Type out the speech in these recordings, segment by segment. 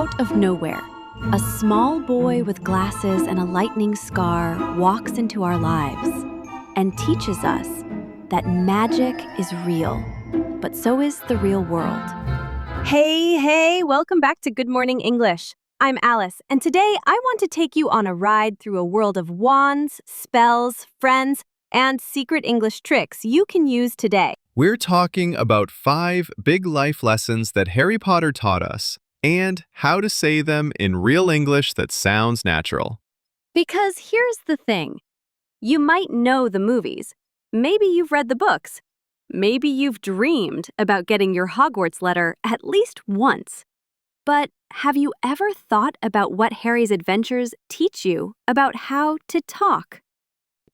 Out of nowhere, a small boy with glasses and a lightning scar walks into our lives and teaches us that magic is real, but so is the real world. Hey, welcome back to Good Morning English. I'm Alice, and today I want to take you on a ride through a world of wands, spells, friends, and secret English tricks you can use today. We're talking about 5 big life lessons that Harry Potter taught us and how to say them in real English that sounds natural. Because here's the thing. You might know the movies. Maybe you've read the books. Maybe you've dreamed about getting your Hogwarts letter at least once. But have you ever thought about what Harry's adventures teach you about how to talk?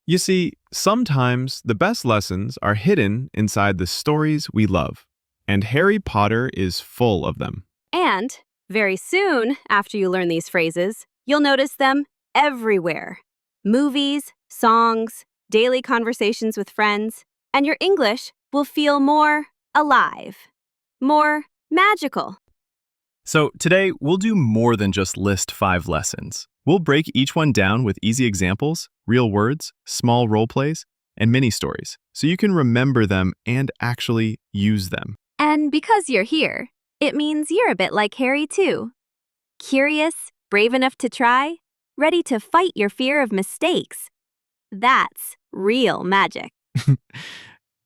You see, sometimes the best lessons are hidden inside the stories we love, and Harry Potter is full of them. And very soon, after you learn these phrases, you'll notice them everywhere. Movies, songs, daily conversations with friends, and your English will feel more alive, more magical. So today, we'll do more than just list 5 lessons. We'll break each one down with easy examples, real words, small role plays, and mini stories, so you can remember them and actually use them. And because you're here, it means you're a bit like Harry too. Curious, brave enough to try, ready to fight your fear of mistakes. That's real magic.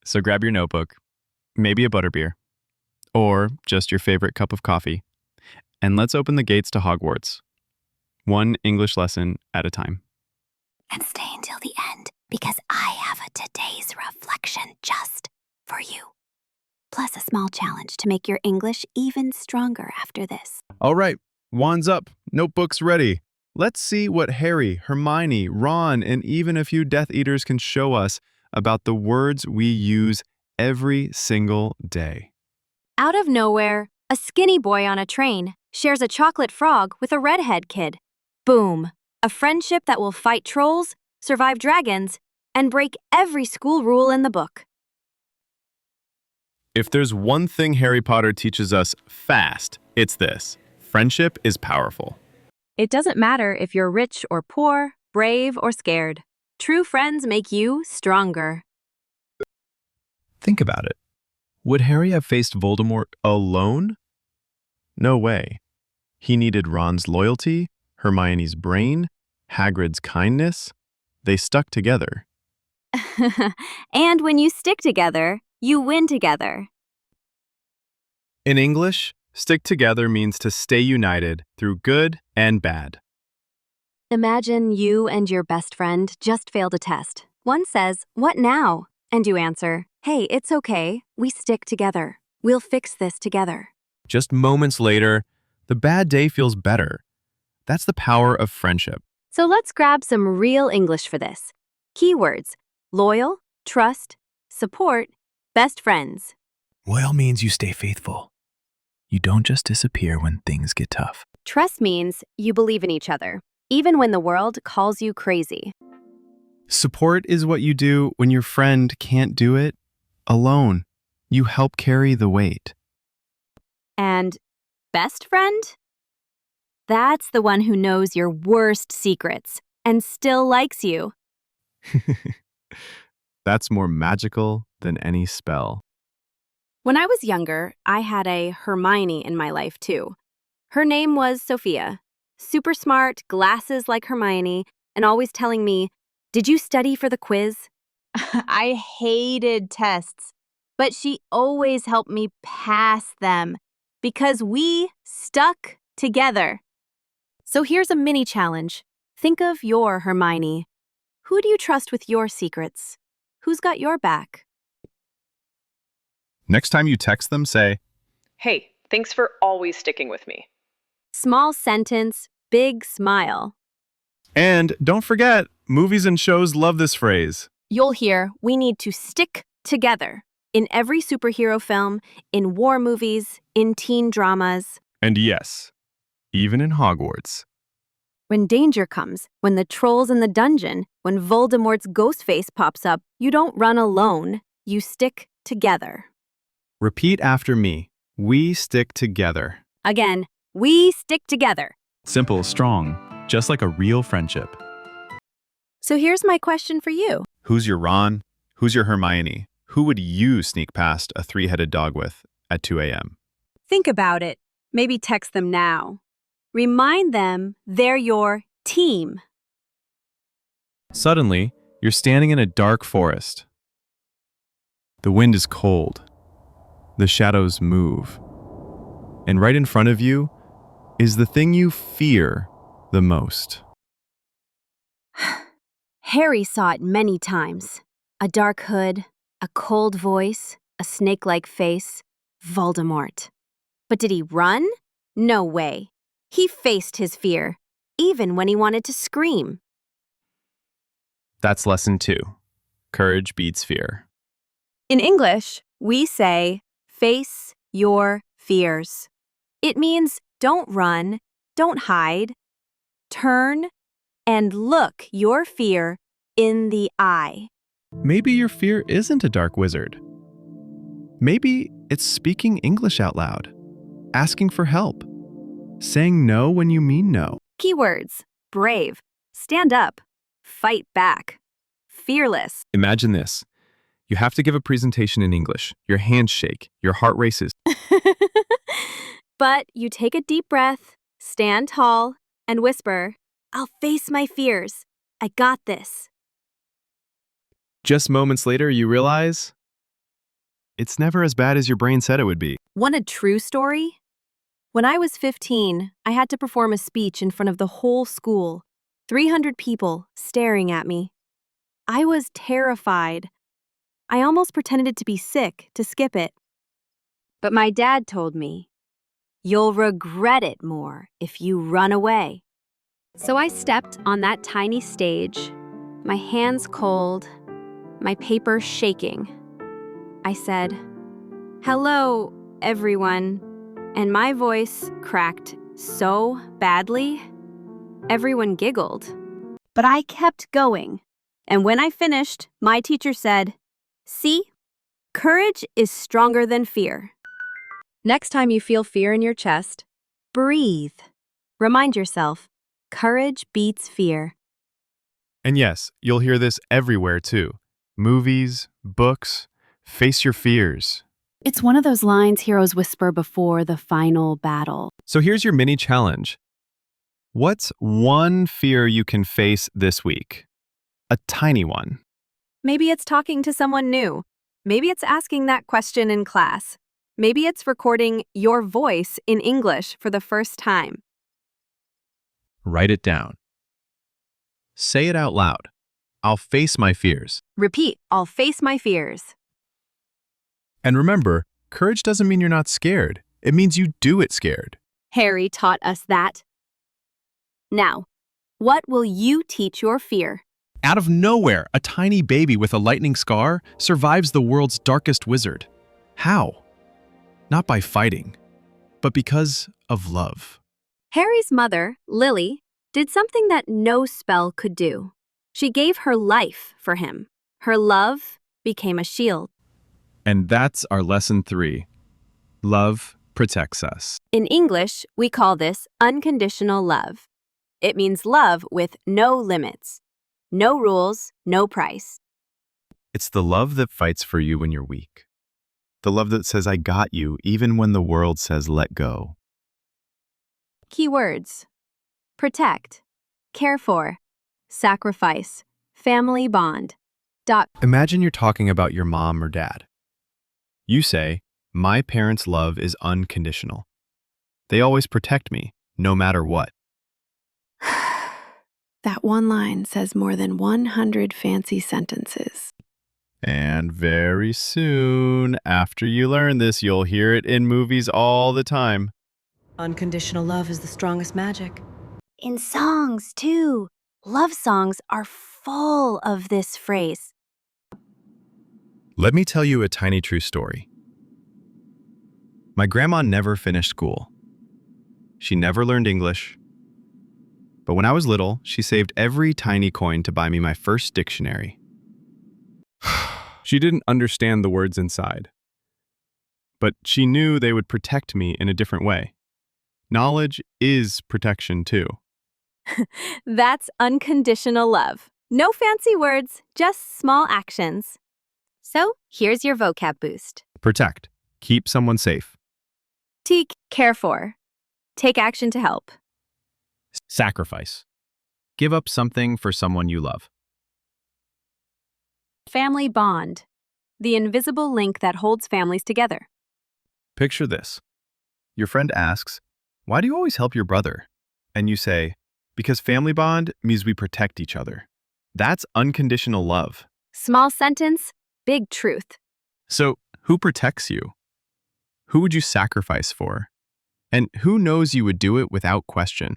So grab your notebook, maybe a butterbeer, or just your favorite cup of coffee, and let's open the gates to Hogwarts. One English lesson at a time. And stay until the end, because I have a today's reflection just for you. Plus a small challenge to make your English even stronger after this. All right, wands up, notebooks ready. Let's see what Harry, Hermione, Ron, and even a few Death Eaters can show us about the words we use every single day. Out of nowhere, a skinny boy on a train shares a chocolate frog with a redhead kid. Boom! A friendship that will fight trolls, survive dragons, and break every school rule in the book. If there's one thing Harry Potter teaches us fast, it's this. Friendship is powerful. It doesn't matter if you're rich or poor, brave or scared. True friends make you stronger. Think about it. Would Harry have faced Voldemort alone? No way. He needed Ron's loyalty, Hermione's brain, Hagrid's kindness. They stuck together. And when you stick together, you win together. In English, stick together means to stay united through good and bad. Imagine you and your best friend just failed a test. One says, "What now?" And you answer, "Hey, it's okay. We stick together. We'll fix this together." Just moments later, the bad day feels better. That's the power of friendship. So let's grab some real English for this. Keywords: loyal, trust, support, best friends. Loyal means you stay faithful. You don't just disappear when things get tough. Trust means you believe in each other, even when the world calls you crazy. Support is what you do when your friend can't do it alone. You help carry the weight. And best friend? That's the one who knows your worst secrets and still likes you. That's more magical than any spell. When I was younger, I had a Hermione in my life too. Her name was Sophia. Super smart, glasses like Hermione, and always telling me, "Did you study for the quiz?" I hated tests, but she always helped me pass them because we stuck together. So here's a mini challenge. Think of your Hermione. Who do you trust with your secrets? Who's got your back? Next time you text them, say, "Hey, thanks for always sticking with me." Small sentence, big smile. And don't forget, movies and shows love this phrase. You'll hear we need to stick together in every superhero film, in war movies, in teen dramas. And yes, even in Hogwarts. When danger comes, when the troll's in the dungeon, when Voldemort's ghost face pops up, you don't run alone, you stick together. Repeat after me. We stick together. Again, We stick together. Simple, strong, just like a real friendship. So here's my question for you. Who's your Ron? Who's your Hermione? Who would you sneak past a three-headed dog with at 2 a.m.? Think about it. Maybe text them now. Remind them they're your team. Suddenly, you're standing in a dark forest. The wind is cold. The shadows move. And right in front of you is the thing you fear the most. Harry saw it many times. A dark hood, a cold voice, a snake-like face, Voldemort. But did he run? No way. He faced his fear, even when he wanted to scream. That's lesson 2. Courage beats fear. In English, we say, face your fears. It means don't run, don't hide. Turn and look your fear in the eye. Maybe your fear isn't a dark wizard. Maybe it's speaking English out loud, asking for help, saying no when you mean no. Keywords: brave, stand up, fight back, fearless. Imagine this. You have to give a presentation in English. Your hands shake, your heart races. But you take a deep breath, stand tall, and whisper, I'll face my fears. I got this. Just moments later, you realize It's never as bad as your brain said it would be. Want a true story? When I was 15, I had to perform a speech in front of the whole school, 300 people staring at me. I was terrified. I almost pretended to be sick to skip it. But my dad told me, you'll regret it more if you run away. So I stepped on that tiny stage, my hands cold, my paper shaking. I said, hello, everyone, and my voice cracked so badly, everyone giggled. But I kept going, and when I finished, my teacher said, see, courage is stronger than fear. Next time you feel fear in your chest, breathe. Remind yourself, courage beats fear. And yes, you'll hear this everywhere too. Movies, books, face your fears. It's one of those lines heroes whisper before the final battle. So here's your mini challenge. What's one fear you can face this week? A tiny one. Maybe it's talking to someone new. Maybe it's asking that question in class. Maybe it's recording your voice in English for the first time. write it down. Say it out loud. I'll face my fears. Repeat, I'll face my fears. And remember, courage doesn't mean you're not scared. It means you do it scared. Harry taught us that. Now, what will you teach your fear? Out of nowhere, a tiny baby with a lightning scar survives the world's darkest wizard. How? Not by fighting, but because of love. Harry's mother, Lily, did something that no spell could do. She gave her life for him. Her love became a shield. And that's our lesson 3. Love protects us. In English, we call this unconditional love. It means love with no limits, no rules, no price. It's the love that fights for you when you're weak. The love that says, I got you, even when the world says, let go. Keywords: protect, care for, sacrifice, family bond. Imagine you're talking about your mom or dad. You say, my parents' love is unconditional. They always protect me, no matter what. That one line says more than 100 fancy sentences. And very soon, after you learn this, you'll hear it in movies all the time. Unconditional love is the strongest magic. In songs, too. Love songs are full of this phrase. Let me tell you a tiny true story. My grandma never finished school. She never learned English. But when I was little, she saved every tiny coin to buy me my first dictionary. She didn't understand the words inside, but she knew they would protect me in a different way. Knowledge is protection too. That's unconditional love. No fancy words, just small actions. So, here's your vocab boost. Protect. Keep someone safe. Take care for. Take action to help. Sacrifice. Give up something for someone you love. Family bond. The invisible link that holds families together. Picture this. Your friend asks, "Why do you always help your brother?" And you say, "Because family bond means we protect each other." That's unconditional love. Small sentence, big truth. So, who protects you? Who would you sacrifice for? And who knows you would do it without question?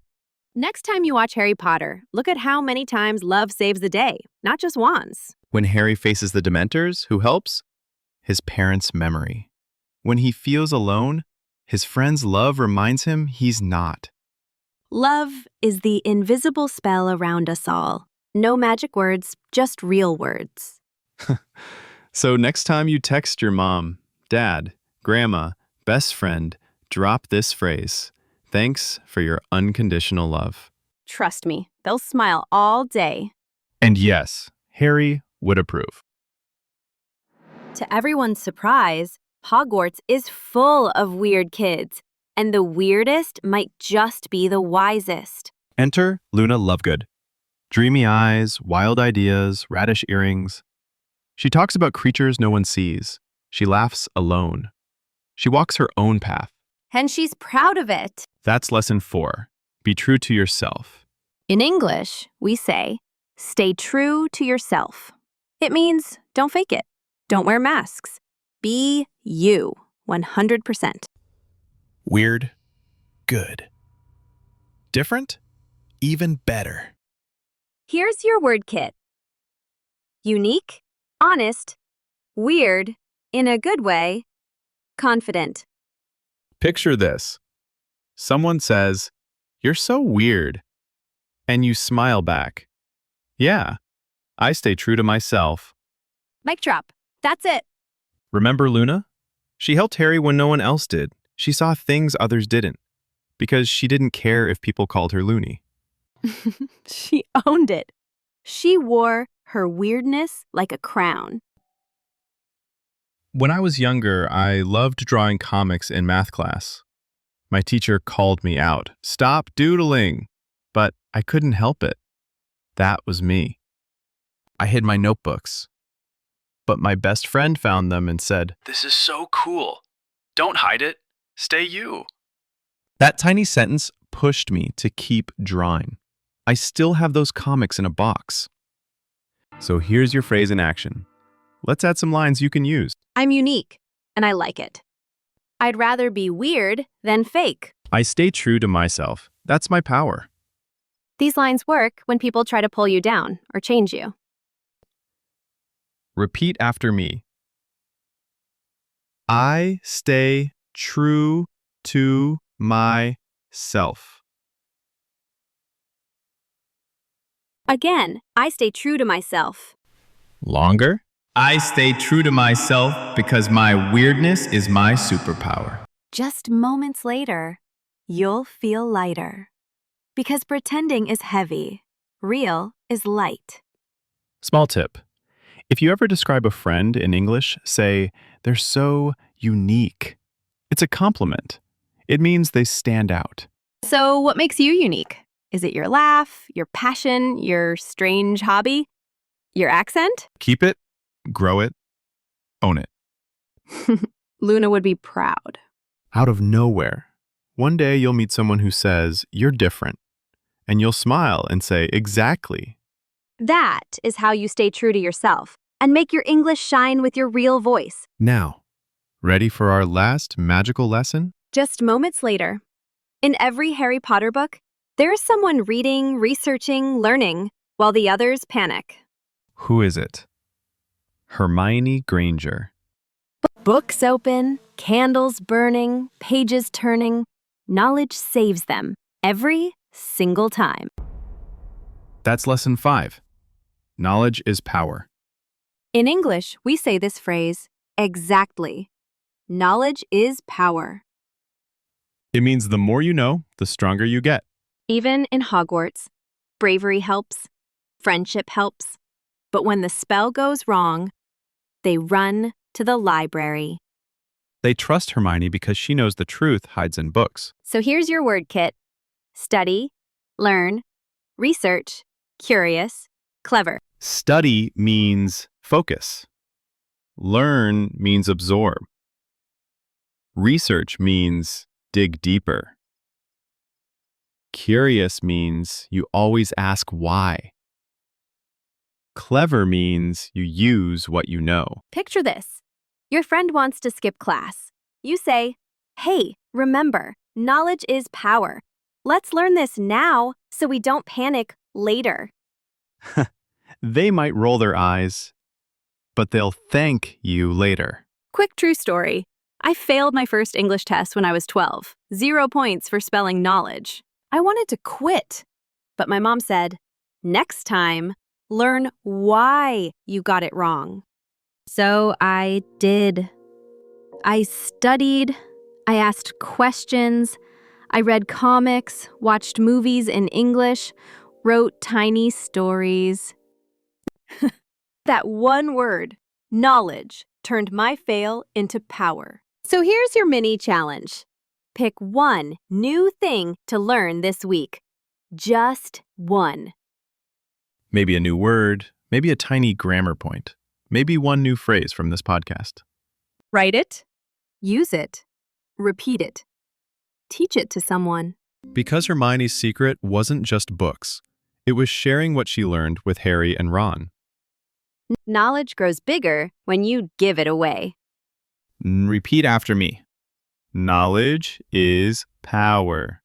Next time you watch Harry Potter, look at how many times love saves the day, not just once. When Harry faces the Dementors, who helps? His parents' memory. When he feels alone, his friend's love reminds him he's not. Love is the invisible spell around us all. No magic words, just real words. So next time you text your mom, dad, grandma, best friend, drop this phrase. Thanks for your unconditional love. Trust me, they'll smile all day. And yes, Harry would approve. To everyone's surprise, Hogwarts is full of weird kids, and the weirdest might just be the wisest. Enter Luna Lovegood. Dreamy eyes, wild ideas, radish earrings. She talks about creatures no one sees. She laughs alone. She walks her own path. And she's proud of it. That's lesson 4. Be true to yourself. In English, we say, stay true to yourself. It means don't fake it. Don't wear masks. Be you, 100%. Weird, good. Different, even better. Here's your word kit. Unique, honest, weird, in a good way, confident. Picture this. Someone says, "You're so weird." And you smile back. Yeah, I stay true to myself. Mic drop. That's it. Remember Luna? She helped Harry when no one else did. She saw things others didn't. Because she didn't care if people called her loony. She owned it. She wore her weirdness like a crown. When I was younger, I loved drawing comics in math class. My teacher called me out, "Stop doodling!" But I couldn't help it. That was me. I hid my notebooks. But my best friend found them and said, This is so cool. Don't hide it. Stay you. that tiny sentence pushed me to keep drawing. I still have those comics in a box. So here's your phrase in action. Let's add some lines you can use. I'm unique, and I like it. I'd rather be weird than fake. I stay true to myself. That's my power. These lines work when people try to pull you down or change you. Repeat after me. I stay true to myself. Again, I stay true to myself. Longer. I stay true to myself because my weirdness is my superpower. Just moments later, you'll feel lighter. Because pretending is heavy, real is light. Small tip. If you ever describe a friend in English, say, "They're so unique." It's a compliment. It means they stand out. So, what makes you unique? Is it your laugh, your passion, your strange hobby, your accent? Keep it, grow it, own it. Luna would be proud. Out of nowhere, one day you'll meet someone who says, "You're different." And you'll smile and say, "Exactly." That is how you stay true to yourself and make your English shine with your real voice. Now, ready for our last magical lesson? Just moments later, in every Harry Potter book, there is someone reading, researching, learning, while the others panic. Who is it? Hermione Granger. Books open, candles burning, pages turning. Knowledge saves them every single time. That's lesson 5. Knowledge is power. In English, we say this phrase exactly. Knowledge is power. It means the more you know, the stronger you get. Even in Hogwarts, bravery helps, friendship helps. But when the spell goes wrong, they run to the library. They trust Hermione because she knows the truth hides in books. So here's your word kit: study, learn, research, curious, clever. Study means focus. Learn means absorb. Research means dig deeper. Curious means you always ask why. Clever means you use what you know. Picture this. Your friend wants to skip class. You say, "Hey, remember, knowledge is power. Let's learn this now so we don't panic later." They might roll their eyes, but they'll thank you later. Quick true story. I failed my first English test when I was 12. 0 points for spelling knowledge. I wanted to quit. But my mom said, "Next time, learn why you got it wrong." So I did. I studied. I asked questions. I read comics, watched movies in English, wrote tiny stories. That one word, knowledge, turned my fail into power. So here's your mini challenge. Pick one new thing to learn this week. Just one. Maybe a new word, maybe a tiny grammar point, maybe one new phrase from this podcast. Write it. Use it. Repeat it. Teach it to someone. Because Hermione's secret wasn't just books, it was sharing what she learned with Harry and Ron. Knowledge grows bigger when you give it away. Repeat after me. Knowledge is power.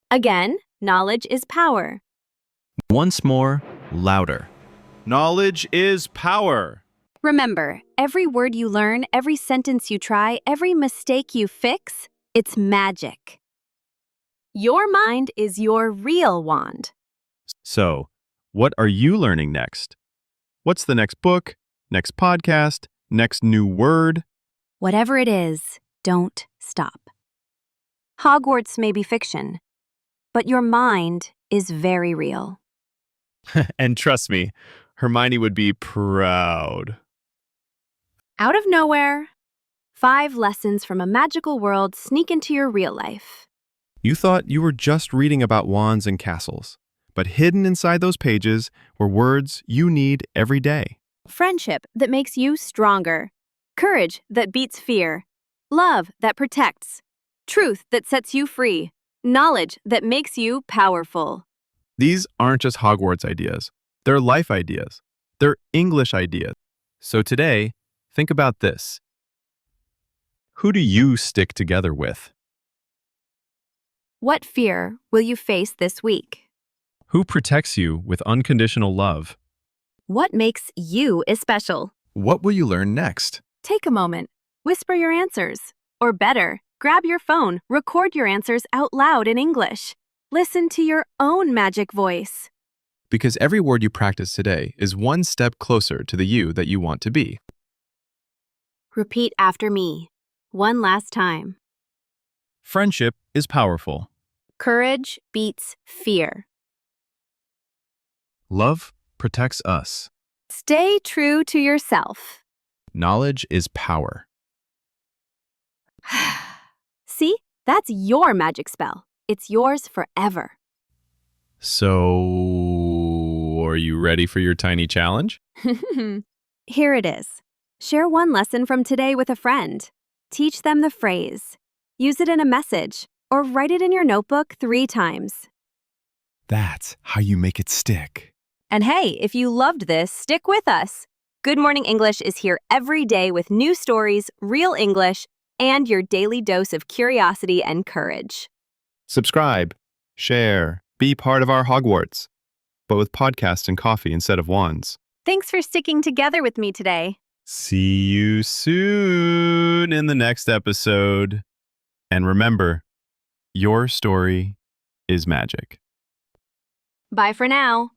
Again, knowledge is power. Once more, louder. Knowledge is power. Remember, every word you learn, every sentence you try, every mistake you fix, it's magic. Your mind is your real wand. So, what are you learning next? What's the next book, next podcast, next new word? Whatever it is, don't stop. Hogwarts may be fiction, but your mind is very real. And trust me, Hermione would be proud. Out of nowhere, 5 lessons from a magical world sneak into your real life. You thought you were just reading about wands and castles, but hidden inside those pages were words you need every day. Friendship that makes you stronger. Courage that beats fear. Love that protects. Truth that sets you free. Knowledge that makes you powerful. These aren't just Hogwarts ideas. They're life ideas. They're English ideas. So today, think about this. Who do you stick together with? What fear will you face this week? Who protects you with unconditional love? What makes you special? What will you learn next? Take a moment. Whisper your answers. Or better, grab your phone, record your answers out loud in English. Listen to your own magic voice. Because every word you practice today is one step closer to the you that you want to be. Repeat after me. One last time. Friendship is powerful. Courage beats fear. Love protects us. Stay true to yourself. Knowledge is power. See? That's your magic spell. It's yours forever. So, are you ready for your tiny challenge? Here it is. Share one lesson from today with a friend. Teach them the phrase. Use it in a message, or write it in your notebook 3 times. That's how you make it stick. And hey, if you loved this, stick with us. Good Morning English is here every day with new stories, real English, and your daily dose of curiosity and courage. Subscribe, share, be part of our Hogwarts, but with podcasts and coffee instead of wands. Thanks for sticking together with me today. See you soon in the next episode. And remember, your story is magic. Bye for now.